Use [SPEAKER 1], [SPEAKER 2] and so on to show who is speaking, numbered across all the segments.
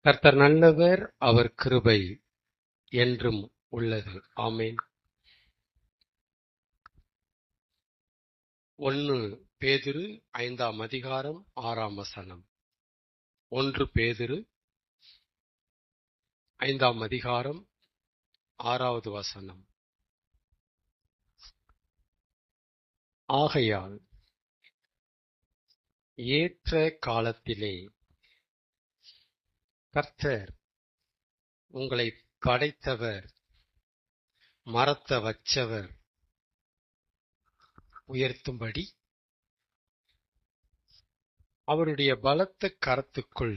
[SPEAKER 1] கர்த்தர் நல்லவர், அவர் கிருபை என்றும் உள்ளது. ஆமென். 1 பேதுரு 5ஆம் அதிகாரம் 6ஆம் வசனம். 1 பேதுரு 5ஆம் அதிகாரம் 6வது வசனம். ஆகையால் ஏற்ற காலத்திலே கர்த்தர் உங்களை படைத்தவர், மறத்த வச்சவர் உயர்த்தும்படி அவருடைய பலத்த கரத்துக்குள்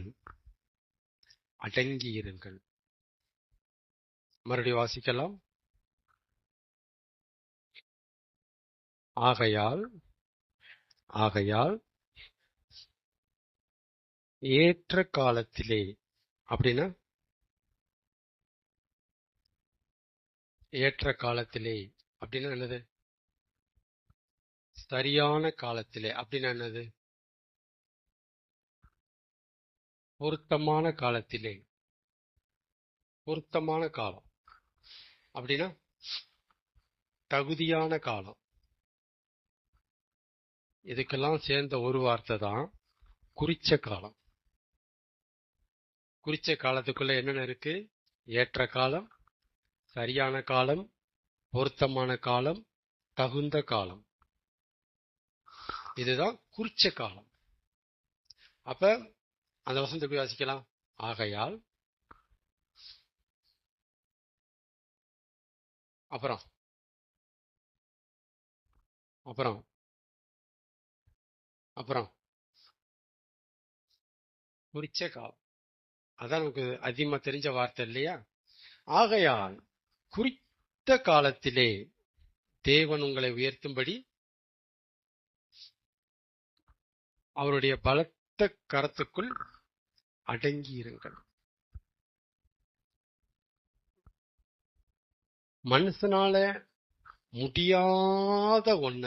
[SPEAKER 1] அடங்கியிருங்கள். மறுபடியும் வாசிக்கலாம். ஆகையால் ஏற்ற காலத்திலே அப்படின்னா ஏற்ற காலத்திலே அப்படின்னா என்னது? சரியான காலத்திலே அப்படின்னா என்னது? பொருத்தமான காலத்திலே. பொருத்தமான காலம் அப்படின்னா தகுதியான காலம். இதுக்கெல்லாம் சேர்ந்த ஒரு வார்த்தை தான் குறிச்ச காலம். குறிச்ச காலத்துக்குள்ள என்னென்ன இருக்கு? ஏற்ற காலம், சரியான காலம், பொருத்தமான காலம், தகுந்த காலம். இதுதான் குறிச்ச காலம். அப்ப அந்த வசனத்தை எப்படி வாசிக்கலாம்? ஆகையால் அப்புறம் அப்புறம் அப்புறம் குறிச்ச காலம். அதான் நமக்கு அதிகமா தெரிஞ்ச வார்த்தை இல்லையா? ஆகையால் குறித்த காலத்திலே தேவன் உங்களை உயர்த்தும்படி அவருடைய பலத்த கரத்துக்குள் அடங்கியிருங்கள். மனுஷனால முடியாத ஒண்ண,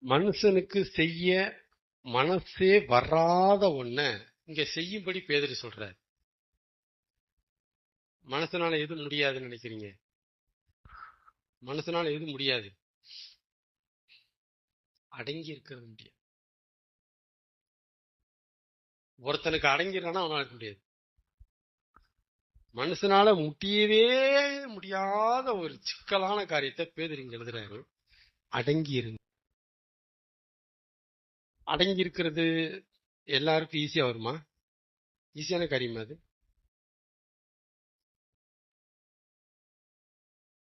[SPEAKER 1] மனுஷனுக்கு செய்ய மனசே வராத ஒண்ண இங்க செய்யும்படி பேதுரு சொல்றார். மனுஷனால எது முடியாதுன்னு நினைக்கிறீங்க? மனுஷனால எது முடியாது? அடங்கி இருக்கிறது முடியாது. ஒருத்தனுக்கு அடங்கிடனா அவனால இருக்க முடியாது. மனுஷனால முடியவே முடியாத ஒரு சிக்கலான காரியத்தை பேதுரு இங்க எழுதுறாரு. அடங்கி இருங்க. அடங்கி இருக்கிறது எல்லாருக்கும் ஈஸியா வருமா? ஈஸியான காரியமா அது?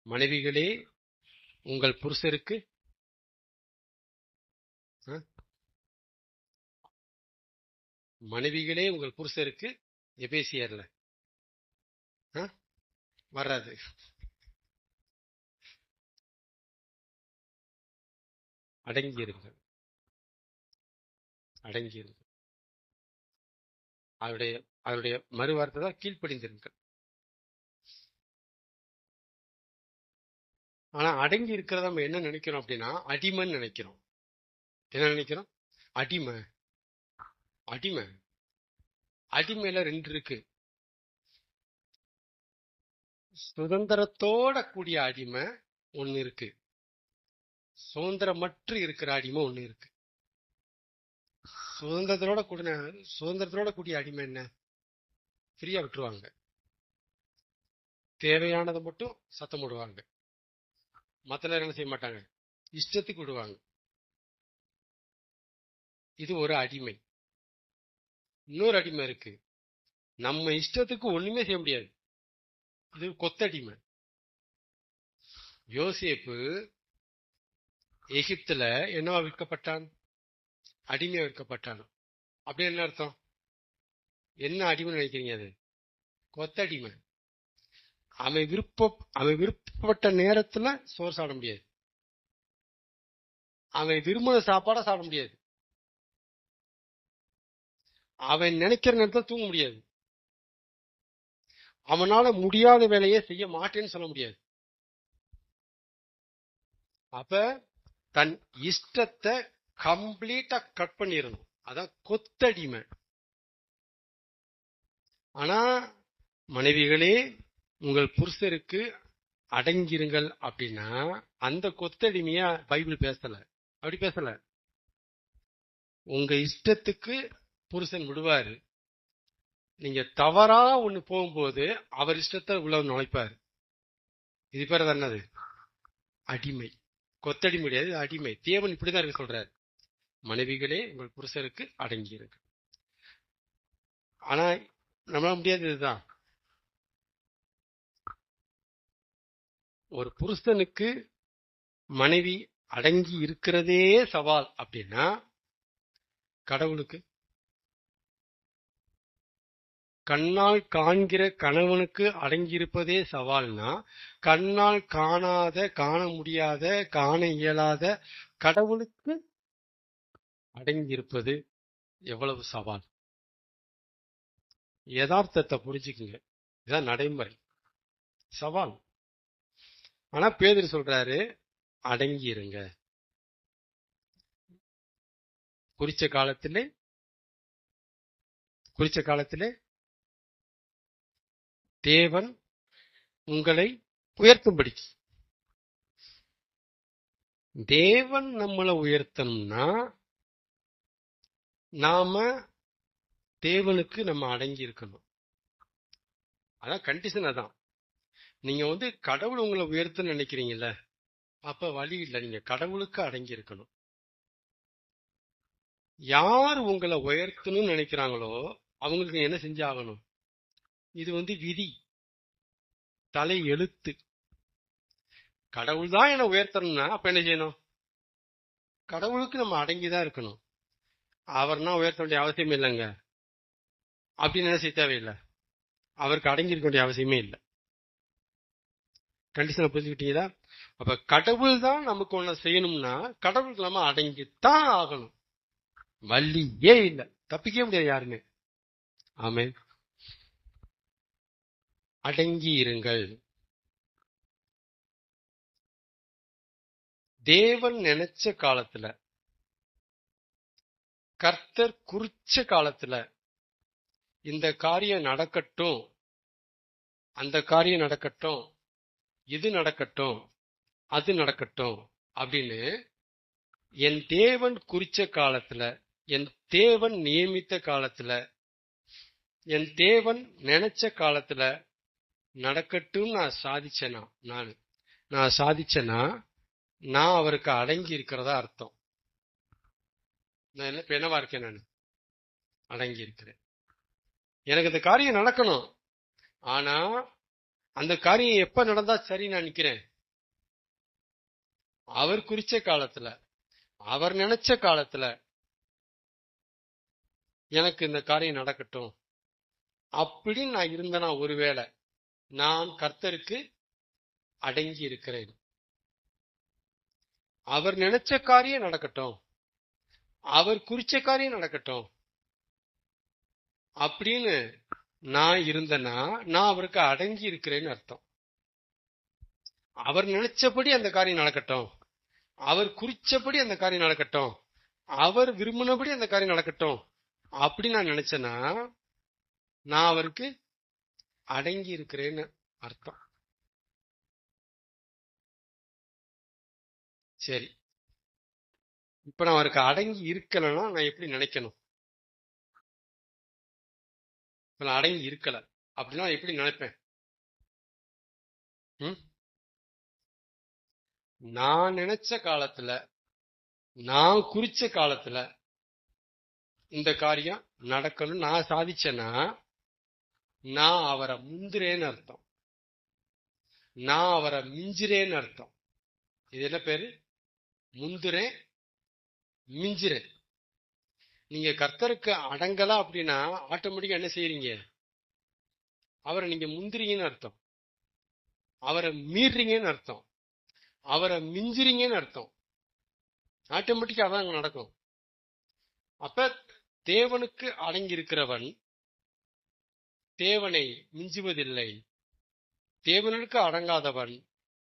[SPEAKER 1] மனைவிகளே உங்கள் புருஷருக்கு மனைவிகளே உங்கள் புருஷருக்கு எபேசியர்ல வராது. அடங்கியிருங்கள். அடங்கியிருங்கள். அவருடைய மறுவார்த்தை தான் கீழ்ப்படிந்திருங்கள். ஆனா அடங்கி இருக்கிறத நம்ம என்ன நினைக்கிறோம் அப்படின்னா அடிமைன்னு நினைக்கிறோம். என்ன நினைக்கிறோம்? அடிமை. அடிமை அடிமையில 2 இருக்கு. சுதந்திரத்தோட கூடிய அடிமை ஒண்ணு இருக்கு, சுதந்திரமற்று இருக்கிற அடிமை ஒண்ணு இருக்கு. சுதந்திரத்தோட கூடிய அடிமை என்ன? ஃப்ரீயா விட்டுருவாங்க. தேவையானதை மட்டும் சத்தம் போடுவாங்க. மத்த நேரம் என்ன செய்ய மாட்டாங்க, இஷ்டத்துக்கு விடுவாங்க. இது ஒரு அடிமை. இன்னொரு அடிமை இருக்கு, நம்ம இஷ்டத்துக்கு ஒண்ணுமே செய்ய முடியாது. இது கொத்தடிமை. யோசேப்பு எகிப்துல என்னவா விற்கப்பட்டான்? அடிமையா விற்கப்பட்டான். அப்படி என்ன அர்த்தம்? என்ன அடிமை நினைக்கிறீங்க? அது கொத்தடிமை. அவன் விருப்பப்பட்ட நேரத்துல சோறு சாப்பிட முடியாது. அவன் விரும்பின சாப்பாட சாப்பிட முடியாது. அவன் நினைக்கிற நேரத்துல தூங்க முடியாது. அவனால முடியாத வேலையை செய்ய மாட்டேன்னு சொல்ல முடியாது. அப்ப தன் இஷ்டத்தை கம்ப்ளீட்டா கட் பண்ணிடணும். அதான் கொத்தடிமை. ஆனா மனைவிகளே உங்கள் புருஷருக்கு அடங்கிருங்கள் அப்படின்னா அந்த கொத்தடிமையா பைபிள் பேசல. அப்படி பேசல. உங்க இஷ்டத்துக்கு புருஷன் விடுவாரு. நீங்க தவறா ஒண்ணு போகும்போது அவர் இஷ்டத்தை உள்ள நுழைப்பாரு. இது பேர் என்னது? அடிமை. கொத்தடி முடியாது, அடிமை. தேவன் இப்படிதான் இருக்க சொல்றாரு, மனைவிகளே உங்கள் புருஷருக்கு அடங்கி இருக்கு. ஆனா நம்மளால முடியாது. இதுதான் ஒரு புருஷனுக்கு மனைவி அடங்கி இருக்கிறதே சவால் அப்படின்னா கடவுளுக்கு கண்ணால் காண்கிற கணவனுக்கு அடங்கியிருப்பதே சவால்னா கண்ணால் காணாத, காண முடியாத, காண இயலாத கடவுளுக்கு அடங்கியிருப்பது எவ்வளவு சவால். யதார்த்தத்தை புரிஞ்சுக்குங்க. இதுதான் நடைமுறை. சவால். ஆனா பேதுரு சொல்றாரு, அடங்கி இருங்க. குறிச்ச காலத்திலே தேவன் உங்களை உயர்த்தும்படி. தேவன் நம்மளை உயர்த்தணும்னா நாம தேவனுக்கு நம்ம அடங்கி இருக்கணும். அதான் கண்டிஷன். அதான் நீங்க கடவுள் உங்களை உயர்த்துன்னு நினைக்கிறீங்கல்ல, அப்ப வழி இல்லை. நீங்க கடவுளுக்கு அடங்கி இருக்கணும். யார் உங்களை உயர்த்தணும்னு நினைக்கிறாங்களோ அவங்களுக்கு என்ன செஞ்சாகணும்? இது விதி, தலை எழுத்து. கடவுள் தான் என்ன உயர்த்தணும்னா அப்ப என்ன செய்யணும்? கடவுளுக்கு நம்ம அடங்கிதான் இருக்கணும். அவர்னா உயர்த்த வேண்டிய அவசியம் இல்லைங்க அப்படின்னு என்ன செய்ய தேவையில்லை. அவருக்கு அடங்கி இருக்க வேண்டிய அவசியமே இல்லை. கண்டிஷனை புரிஞ்சுக்கிட்டீங்களா? அப்ப கடவுள் தான் நமக்கு ஒண்ணு செய்யணும்னா கடவுளுக்கு நம்ம அடங்கித்தான் ஆகணும். வள்ளியே இல்லை, தப்பிக்கவே முடியாது யாருமே. ஆமென். அடங்கி இருங்கள். தேவன் நினைச்ச காலத்துல, கர்த்தர் குறிச்ச காலத்துல இந்த காரியம் நடக்கட்டும், அந்த காரியம் நடக்கட்டும், இது நடக்கட்டும், அது நடக்கட்டும் அப்படின்னு என் தேவன் குறிச்ச காலத்துல, என் தேவன் நியமித்த காலத்துல, என் தேவன் நினைச்ச காலத்துல நடக்கட்டும் நான் சாதிச்சேன்னா நான் அவருக்கு அடங்கி இருக்கிறதா அர்த்தம். நான் இப்ப என்னவா இருக்கேன்? நான் அடங்கி இருக்கிறேன். எனக்கு இந்த காரியம் நடக்கணும். ஆனா அந்த காரியம் எப்ப நடந்தா சரி நான் நிக்கிறேன்? அவர் குறிச்ச காலத்துல, அவர் நினைச்ச காலத்துல எனக்கு இந்த காரியம் நடக்கட்டும் அப்படின்னு நான் இருந்தேனா ஒருவேளை நான் கர்த்தருக்கு அடங்கி இருக்கிறேன். அவர் நினைச்ச காரியம் நடக்கட்டும், அவர் குறிச்ச காரியம் நடக்கட்டும் அப்படின்னு நான் இருந்தேன்னா நான் அவருக்கு அடங்கி இருக்கிறேன்னு அர்த்தம். அவர் நினைச்சபடி அந்த காரியம் நடக்கட்டும், அவர் குறிச்சபடி அந்த காரியம் நடக்கட்டும், அவர் விரும்பினபடி அந்த காரியம் நடக்கட்டும் அப்படின்னு நான் நினைச்சேன்னா நான் அவருக்கு அடங்கி இருக்கிறேன்னு அர்த்தம். சரி, இப்ப நான் அவருக்கு அடங்கி இருக்கலன்னா நான் எப்படி நினைக்கணும்? இப்ப நான் அடங்கி இருக்கல அப்படின்னா எப்படி நினைப்பேன்? நான் நினைச்ச காலத்துல, நான் குறிச்ச காலத்துல இந்த காரியம் நடக்கணும் நான் சாதிச்சேன்னா நான் அவரை முந்திரேன்னு அர்த்தம். நான் அவரை மிஞ்சிரேன்னு அர்த்தம். இது என்ன பேரு? முந்திரேன், மிஞ்சிரேன். நீங்க கர்த்தருக்கு அடங்கலாம் அப்படின்னா ஆட்டோமேட்டிக்கா என்ன செய்யறீங்க? அவரை நீங்க முந்திரீங்கன்னு அர்த்தம், அவரை மீறீங்கன்னு அர்த்தம், அவரை மிஞ்சிறீங்கன்னு அர்த்தம். ஆட்டோமேட்டிக்கா அதான் நடக்கும். அப்ப தேவனுக்கு அடங்கி இருக்கிறவன் தேவனை மிஞ்சுவதில்லை. தேவனுக்கு அடங்காதவன்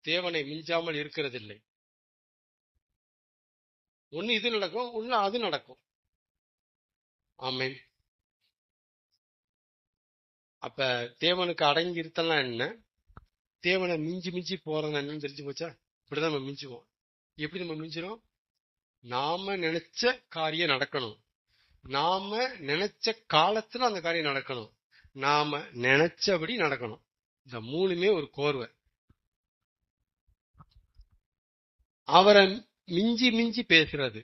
[SPEAKER 1] தேவனை மிஞ்சாமல் இருக்கிறதில்லை. ஒண்ணு இது நடக்கும், ஒண்ணு அது நடக்கும். ஆமென். அப்ப தேவனுக்கு அடங்கி இருத்தலாம் என்ன? தேவனை மிஞ்சி மிஞ்சி போறதுன்னு என்னன்னு தெரிஞ்சு போச்சா? இப்படிதான் நம்ம மிஞ்சுவோம். எப்படி நம்ம மிஞ்சிரும்? நாம நினைச்ச காரியம் நடக்கணும். நாம நினைச்ச காலத்துல அந்த காரியம் நடக்கணும். நாம நினைச்சபடி நடக்கணும். இந்த மூணுமே ஒரு கோர்வை. அவரை மிஞ்சி மிஞ்சி பேசுறது,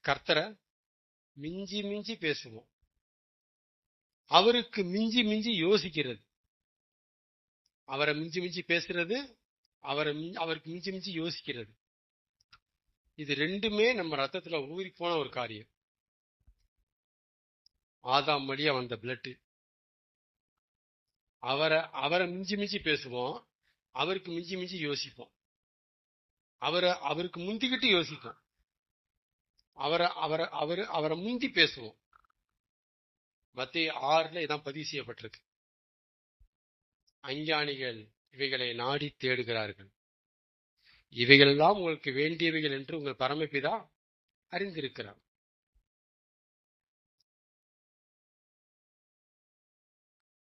[SPEAKER 1] கர்த்தரை மிஞ்சி மிஞ்சி பேசுவோம். அவருக்கு மிஞ்சி மிஞ்சி யோசிக்கிறது, அவரை மிஞ்சி மிஞ்சி பேசுறது, அவருக்கு மிஞ்சி மிஞ்சி யோசிக்கிறது. இது ரெண்டுமே நம்ம ரத்தத்துல ஊறி போன ஒரு காரியம். ஆதாம் வழியா வந்த பிளட். அவரை மிஞ்சி மிஞ்சி பேசுவோம், அவருக்கு மிஞ்சி மிஞ்சி யோசிப்போம். அவருக்கு முந்திக்கிட்டு யோசிப்போம். அவரை முந்தி பேசுவோம். மத்தேயு 6 இதான் பதிவு செய்யப்பட்டிருக்கு. அஞ்ஞானிகள் இவைகளை நாடி தேடுகிறார்கள். இவைகளெல்லாம் உங்களுக்கு வேண்டியவைகள் என்று உங்கள் பரமபிதா அறிந்திருக்கிறார்.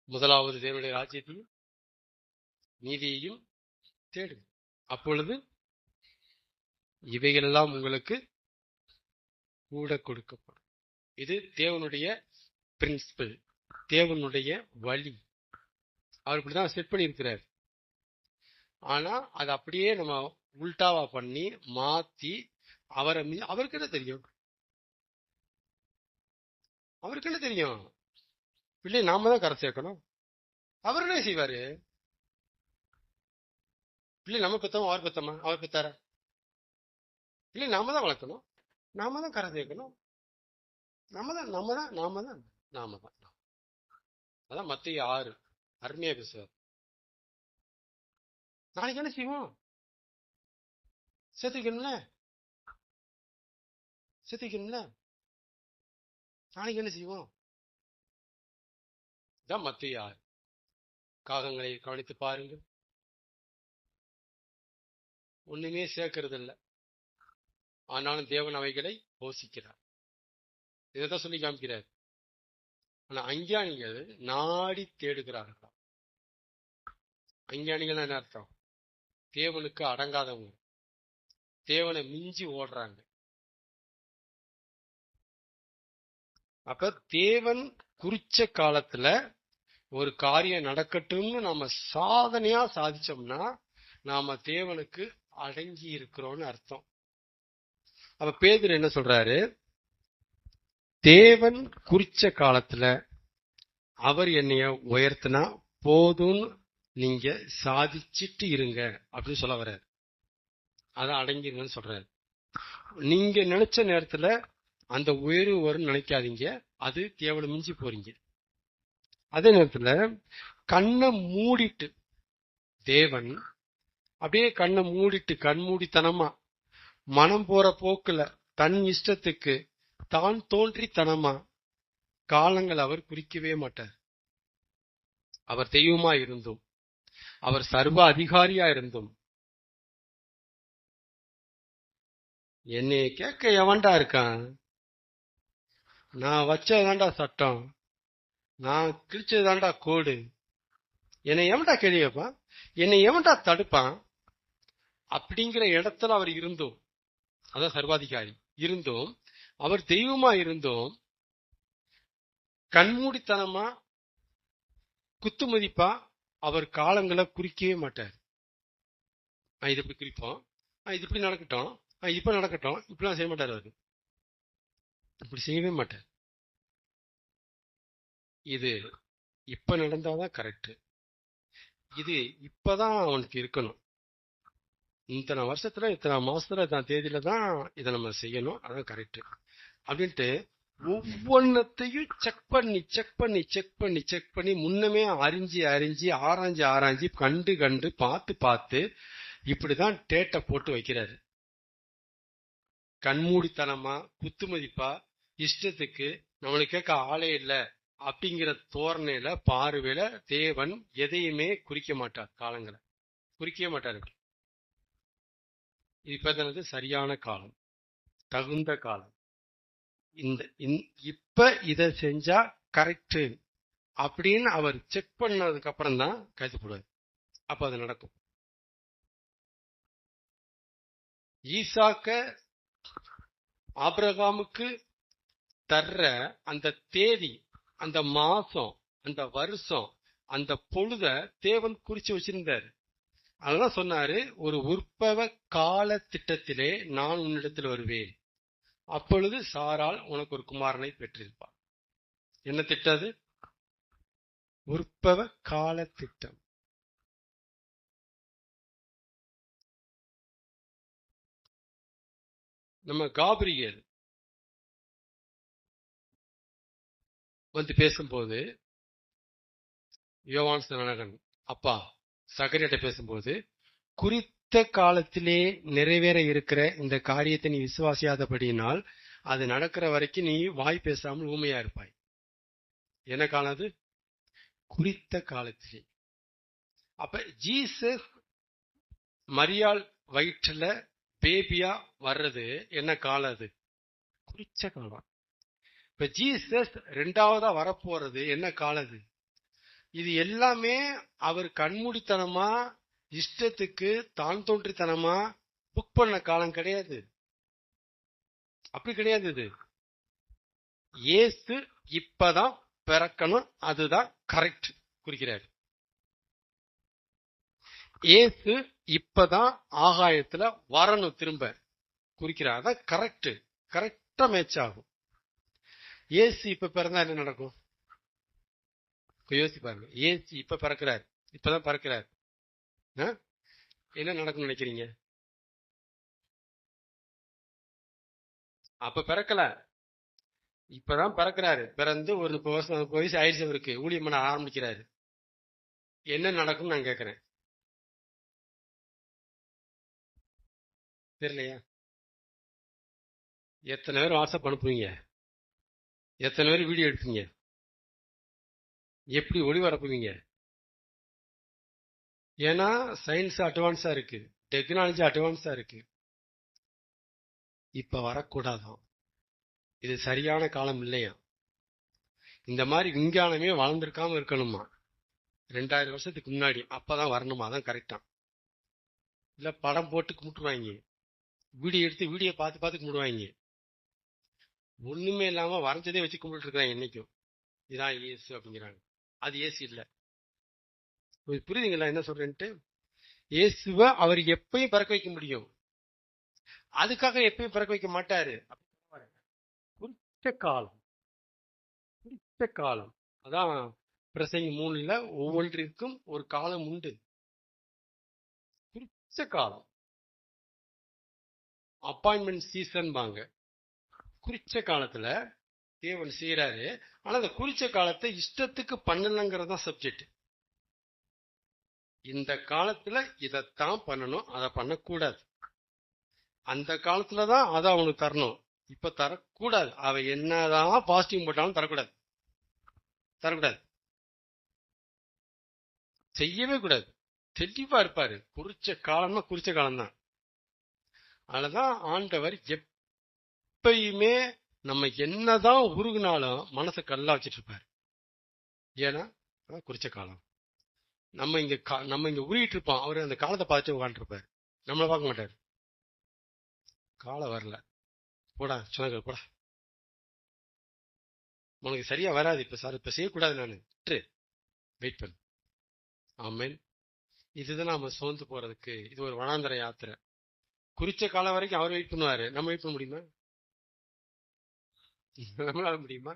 [SPEAKER 1] முதலாவது தேவனுடைய ராஜ்யத்தையும் நீதியையும் தேடுங்க, அப்பொழுது இவைகளெல்லாம் உங்களுக்கு கூட கொடுக்கப்படும். இது தேவனுடைய பிரின்சிபல், தேவனுடைய வழி. அவர் இப்படிதான் செட் பண்ணி இருக்கிறார். ஆனா அது அப்படியே நம்ம உல்டாவா பண்ணி மாத்தி அவருக்கு என்ன தெரியும்? அவருக்கு என்ன தெரியும்? பிள்ளை நாம தான் கரை சேர்க்கணும். அவர் என்ன செய்வாரு? பிள்ளை நம்ம பெத்தோம், அவர் பெத்தோமா? அவர் பெத்தாரா? பிள்ளை நாம தான் வளர்க்கணும், நாம தான் கரை சேர்க்கணும். நாம தான். அதான் மத்தேயு 6 அருமையா பேசுவார். நாளைக்கு என்ன செய்வோம்? சேர்த்துக்கணும்ல. நாளைக்கு என்ன செய்வோம்? இதான் மத்தேயு 6. காகங்களை கவனித்து பாருங்கள், ஒண்ணுமே சேர்க்கறது இல்லை, ஆனாலும் தேவன் அவைகளை போஷிக்கிறார். இதைத்தான் சொல்லி காமிக்கிறார். ஆனா அஞ்ஞானிகள் நாடி தேடுகிறார்களா? அஞ்ஞானிகள் என்ன அர்த்தம்? தேவனுக்கு அடங்காதவங்க, தேவனை மிஞ்சி ஓடுறாங்க. அப்ப தேவன் குறிச்ச காலத்துல ஒரு காரியம் நடக்கட்டும்னு நாம சாதனையா சாதிச்சோம்னா நாம தேவனுக்கு அடங்கி இருக்கிறோம்னு அர்த்தம். அப்ப பேதுரு என்ன சொல்றாரு? தேவன் குறிச்ச காலத்துல அவர் என்னைய உயர்த்தினா போதும்னு நீங்க சாதிச்சிட்டு இருங்க அப்படின்னு சொல்ல வர்றாரு. அதான் அடங்கிருங்கன்னு சொல்றாரு. நீங்க நினைச்ச நேரத்துல அந்த உயர்வு வரும்னு நினைக்காதீங்க, அது தேவனை மிஞ்சி போறீங்க. அதே நேரத்துல கண்ணை மூடிட்டு, தேவன் அப்படியே கண்ணை மூடிட்டு கண்மூடித்தனமா மனம் போற போக்குல தன் இஷ்டத்துக்கு தான் தோன்றித்தனமா காலங்கள் அவர் குறிக்கவே மாட்டார். அவர் தெய்வமா இருந்தும், அவர் சர்வ அதிகாரியா இருந்தும், என்னைய கேட்க எவன்டா இருக்கான்? நான் வச்சதாண்டா சட்டம், நான் கிழிச்சதாண்டா கோடு, என்னை எவன்டா கேள்வி கேட்பான், என்னை எவன்டா தடுப்பான் அப்படிங்கிற இடத்துல அவர் இருந்தோம். அதான் சர்வாதிகாரி இருந்தோம், அவர் தெய்வமா இருந்தோம், கண்மூடித்தனமா குத்துமதிப்பா அவர் காலங்களை குறிக்கவே மாட்டார். இது இப்படி குறிப்போம், இது இப்படி நடக்கட்டும், இப்ப நடக்கட்டும், இப்படிலாம் செய்ய மாட்டார். அவரு இப்படி செய்யவே மாட்டார். இது இப்ப நடந்தாதான் கரெக்ட், இது இப்பதான் அவனுக்கு இருக்கணும், இத்தனை வருஷத்துல இத்தனை மாசத்துல இத்தனை தேதியில தான் இதை நம்ம செய்யணும், அதான் கரெக்ட் அப்படின்ட்டு ஒவ்வொன்னத்தையும் செக் பண்ணி முன்னமே அறிஞ்சு ஆராய்ஞ்சு கண்டு பார்த்து இப்படிதான் டேட்டை போட்டு வைக்கிறாரு. கண்மூடித்தனமா குத்துமதிப்பா இஷ்டத்துக்கு நம்மளுக்கு கேட்க ஆளே இல்ல அப்படிங்கிற தோரணையில பார்வையில தேவன் எதையுமே குறிக்க மாட்டார், காலங்களை குறிக்கவே மாட்டார். இப்ப சரியான காலம், தகுந்த காலம். இப்ப இத செஞ்சா கரெக்ட் அப்படின்னு அவர் செக் பண்ணதுக்கு அப்புறம் தான் கைது போடுவார். அப்ப அது நடக்கும். ஈசாக்க ஆபிரகாமுக்கு தர்ற அந்த தேதி, அந்த மாசம், அந்த வருஷம், அந்த பொழுத தேவன் குறிச்சு வச்சிருந்தார். அதெல்லாம் சொன்னாரு, ஒரு உற்பவ கால திட்டத்திலே நான் உன்னிடத்தில் வருவேன், அப்பொழுது சாரால் உனக்கு ஒரு குமாரனை பெற்றிருப்பார். என்ன திட்டம் அது? உற்பவ கால திட்டம். நம்ம காபிரியல் வந்து பேசும்போது, யோவான் ஸ்நானகன் அப்பா சகரியிட்ட பேசும்போது, குறித்த காலத்திலே நிறைவேற இருக்கிற இந்த காரியத்தை நீ விசுவாசியாதபடியினால் அது நடக்கிற வரைக்கும் நீ வாய் பேசாமல் ஊமையா இருப்பாய். என்ன காலம் அது? குறித்த காலத்திலே. அப்ப ஜீசஸ் மரியாள் வயிற்றுல பேபியா வர்றது என்ன காலம்? அது குறிச்ச காலம். இப்ப ஜீசஸ் 2வதா வரப்போறது என்ன காலம்? அது இது எல்லாமே அவர் கண்மூடித்தனமா இஷ்டத்துக்கு தான் தோன்றித்தனமா புக் பண்ண காலம் கிடையாது. அப்படி கிடையாது. இது இயேசு இப்பதான் பிறக்கணும், அதுதான் கரெக்ட் குறிக்கிறார். இயேசு இப்பதான் ஆகாயத்துல வரணும் திரும்ப குறிக்கிறார். அதான் கரெக்ட். கரெக்டா மேட்ச் ஆகும். இயேசு இப்ப பிறந்தா என்ன நடக்கும்? யோசிச்சு பாருங்க. இயேசு இப்ப பிறக்கிறார், இப்பதான் பிறக்கிறார், என்ன நடக்கும் நினைக்கிறீங்க? அப்ப பிறக்கல, இப்பதான் பிறக்கிறாரு. பிறந்து ஒரு 30 வயசு ஆயிடுச்சு அவருக்கு. ஊழியம் பண்ண ஆரம்பிக்கிறாரு. என்ன நடக்கும் நான் கேக்குறேன். தெரியலையா? எத்தனை பேர் வாட்ஸ்அப் அனுப்புவீங்க? எத்தனை பேர் வீடியோ எடுப்பீங்க? எப்படி ஒளிபரப்புவீங்க? ஏன்னா சயின்ஸ் அட்வான்ஸா இருக்கு, டெக்னாலஜி அட்வான்ஸா இருக்கு. இப்ப வரக்கூடாதான். இது சரியான காலம் இல்லையா? இந்த மாதிரி விஞ்ஞானமே வளர்ந்துருக்காம இருக்கணுமா 2000 வருஷத்துக்கு முன்னாடி. அப்பதான் வரணுமா? அதான் கரெக்டா. இல்ல படம் போட்டு கும்பிட்டுருவாங்க, வீடியோ எடுத்து வீடியோ பார்த்து பார்த்து கும்பிடுவாங்க. ஒண்ணுமே இல்லாம வரைஞ்சதே வச்சு கும்பிட்டு இருக்கிறாங்க என்னைக்கும். இதான் இயேசு அப்படிங்கிறாங்க. அது இயேசு இல்ல. புரியுதுங்களா என்ன சொல்றேன்ட்டு? இயேசுவ அவர் எப்பயும் பிறக்க வைக்க முடியும், அதுக்காக எப்பயும் பிறக்க வைக்க மாட்டாரு. குறித்த காலம், குறித்த காலம். அதான் பிரசங்கி 3ல ஒவ்வொன்றிற்கும் ஒரு காலம் உண்டு. குறிச்ச காலம், அப்பாயின்மெண்ட் சீசன் பாங்க. குறிச்ச காலத்துல தேவன் செய்யறாரு. ஆனா அந்த குறிச்ச காலத்தை இஷ்டத்துக்கு பண்ணலங்கிறதா சப்ஜெக்ட். இந்த காலத்துல இதைத்தான் பண்ணணும், அதை பண்ணக்கூடாது. அந்த காலத்துலதான் அதை அவனுக்கு தரணும், இப்ப தரக்கூடாது. அவ என்னதான் பாசிட்டிவ் போட்டாலும் தரக்கூடாது, தரக்கூடாது, செய்யவே கூடாது. தெளிவா இருப்பாரு. குறிச்ச காலம்னா குறிச்ச காலம் தான். அதுலதான் ஆண்டவர் எப்பயுமே நம்ம என்னதான் உருகுனாலும் மனசை கல்லா வச்சிட்டு இருப்பாரு. ஏன்னா குறிச்ச காலம். நம்ம இங்க உருகிட்டு இருப்போம், அவரு அந்த காலத்தை பார்த்து உட்காந்துட்டு இருப்பாரு, நம்மளை பார்க்க மாட்டாரு. காலம் வரல, போடா சொன்ன போடா, உனக்கு சரியா வராது இப்ப சார், இப்ப செய்யக்கூடாது, நானு வெயிட் பண்ணு. ஆமேன். இதுதான் நாம சோர்ந்து போறதுக்கு இது ஒரு வனாந்தர யாத்திரை. குறிச்ச காலம் வரைக்கும் அவர் வெயிட் பண்ணுவாரு, நம்ம வெயிட் பண்ண முடியுமா? நம்மளால முடியுமா?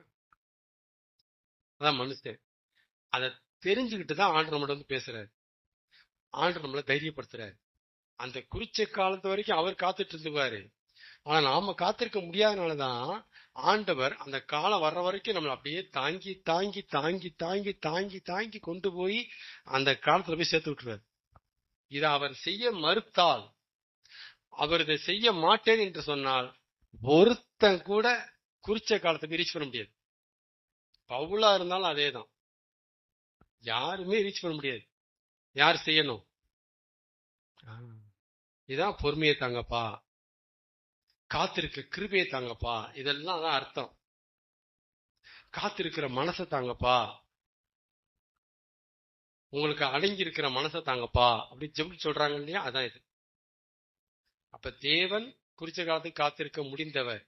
[SPEAKER 1] அதான் மனுஷன். அதை தெரிஞ்சுக்கிட்டு தான் ஆண்டவர் நம்மள வந்து பேசுறாரு. ஆண்டவர் நம்மளை தைரியப்படுத்துறாரு. அந்த குறிச்ச காலத்து வரைக்கும் அவர் காத்துட்டு இருந்துவாரு. ஆனா நாம காத்திருக்க முடியாதனாலதான் ஆண்டவர் அந்த காலம் வர்ற வரைக்கும் நம்மளை அப்படியே தாங்கி தாங்கி தாங்கி தாங்கி தாங்கி தாங்கி கொண்டு போய் அந்த காலத்துல போய் சேர்த்து விட்டுருவாரு. இதை அவர் செய்ய மறுத்தால், அவர் இதை செய்ய மாட்டேன் என்று சொன்னால், ஒருத்தன் கூட குறிச்ச காலத்தை ரீச் பண்ண முடியாது. பவுலா இருந்தாலும் அதேதான், யாருமே ரீச் பண்ண முடியாது. யார் செய்யணும்? இதான் பொறுமையை தாங்கப்பா. காத்திருக்க கிருபையை தாங்கப்பா, இதெல்லாம் தான் அர்த்தம். காத்திருக்கிற மனசை தாங்கப்பா, உங்களுக்கு அடங்கி இருக்கிற மனசை தாங்கப்பா அப்படி ஜெபிச்சு சொல்றாங்க இல்லையா, அதான் இது. அப்ப தேவன் குறிச்ச காலத்துக்கு காத்திருக்க முடிந்தவர்,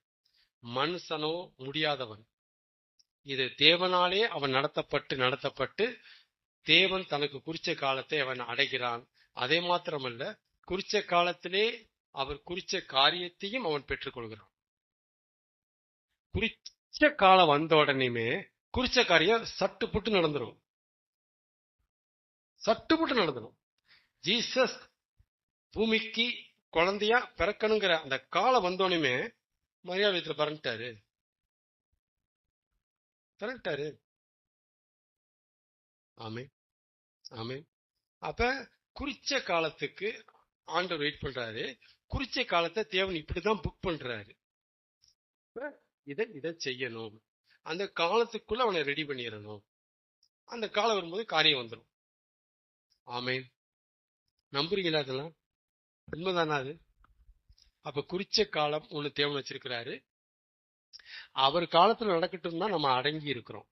[SPEAKER 1] மனுஷனோ முடியாதவன். இது தேவனாலே அவன் நடத்தப்பட்டு தேவன் தனக்கு குறிச்ச காலத்தை அவன் அடைகிறான். அதே மாத்திரமல்ல, குறிச்ச காலத்திலே அவர் குறிச்ச காரியத்தையும் அவன் பெற்றுக்கொள்கிறான். குறிச்ச காலம் வந்த உடனேயுமே குறிச்ச காரியம் சட்டுப்புட்டு நடந்துரும். ஜீசஸ் பூமிக்கு குழந்தையா பிறக்கணுங்கிற அந்த காலம் வந்தோடனே மரியாதை பறந்துட்டாரு. ஆமே ஆமே. அப்ப குறிச்ச காலத்துக்கு ஆண்டவர் வெயிட் பண்றாரு. குறிச்ச காலத்தை தேவன் இப்படிதான் புக் பண்றாரு. இதை செய்யணும், அந்த காலத்துக்குள்ள அவனை ரெடி பண்ணிடணும். அந்த காலம் வரும்போது காரியம் வந்துடும். ஆமே. நம்புறீங்களா? அதெல்லாம் உண்மைதானா அது? அப்ப குறிச்ச காலம் ஒண்ணு தேவன் வச்சிருக்கிறாரு. அவர் காலத்துல நடக்கட்டும் தான் நம்ம அடங்கி இருக்கிறோம்.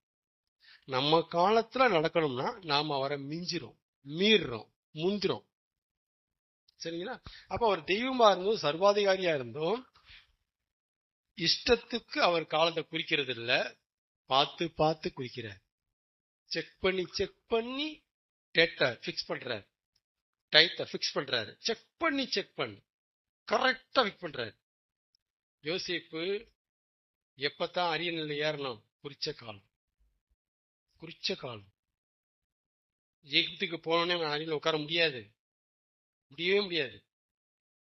[SPEAKER 1] நம்ம காலத்துல நடக்கணும்னா நாம அவரை மீறுறோம், முந்திரோம். சரிங்களா? அப்ப அவர் தெய்வமா இருந்தும் சர்வாதிகாரியா இருந்தும் இஷ்டத்துக்கு அவர் காலத்தை குறிக்கிறது இல்ல, பார்த்து பார்த்து குறிக்கிறார். செக் பண்ணி டேட்டை ஃபிக்ஸ் பண்றாரு, டைத்தை ஃபிக்ஸ் பண்றாரு. செக் பண்ணி கரெக்டா ஃபிக்ஸ் பண்றாரு. யோசேப்பு எப்பதான் அரியணையில ஏறணும்? குறிச்ச காலம். எகிப்துக்கு போனோடனே அரியணையில உட்கார முடியவே முடியாது.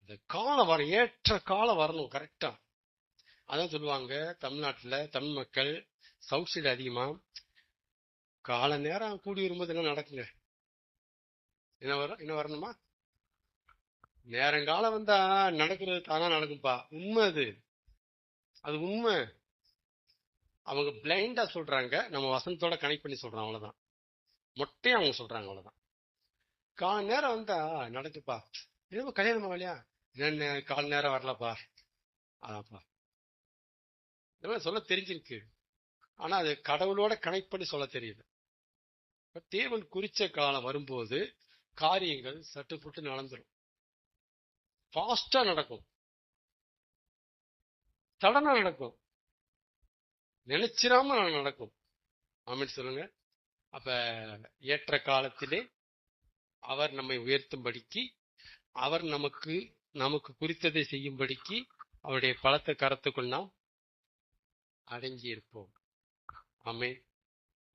[SPEAKER 1] இந்த காலம் வர ஏற்ற காலம் வரணும் கரெக்டா. அதான் சொல்லுவாங்க தமிழ்நாட்டுல தமிழ் மக்கள் சவுத் சைடு அதிகமா கால நேரம் கூடி வரும்போது என்ன நடக்குங்க? என்ன வரணுமா? நேரங்காலம் வந்தா நடக்கிறது தானா நடக்கும்பா. உண்மை அது உண்மை. அவங்க பிளைண்டா சொல்றாங்க, நம்ம வசனத்தோட கனெக்ட் பண்ணி சொல்றோம், அவ்வளவுதான். மொட்டையா அவங்க சொல்றாங்க, அவ்வளவுதான். கால நேரம் வந்தா நடக்குப்பா. என்ன கல்யாணம் ஆகலையா? என்ன கால நேரம் வரலப்பா. அதான்ப்பா இதெல்லாம் சொல்ல தெரிஞ்சிருக்கு, ஆனா அது கடவுளோட கனெக்ட் பண்ணி சொல்ல தெரியுது. தேவன் குறிச்ச காலம் வரும்போது காரியங்கள் சட்டுப்புட்டு நடந்துடும். ஃபாஸ்டா நடக்கும், சடனா நடக்கும், நினைச்சிராம நடக்கும். ஆமென் சொல்லுங்க. அப்ப ஏற்ற காலத்திலே அவர் நம்மை உயர்த்தும்படிக்கு, அவர் நமக்கு குறித்ததை செய்யும்படிக்கு அவருடைய பலத்த கரத்துக்குள் நாம் அடங்கி இருப்போம். ஆமென்.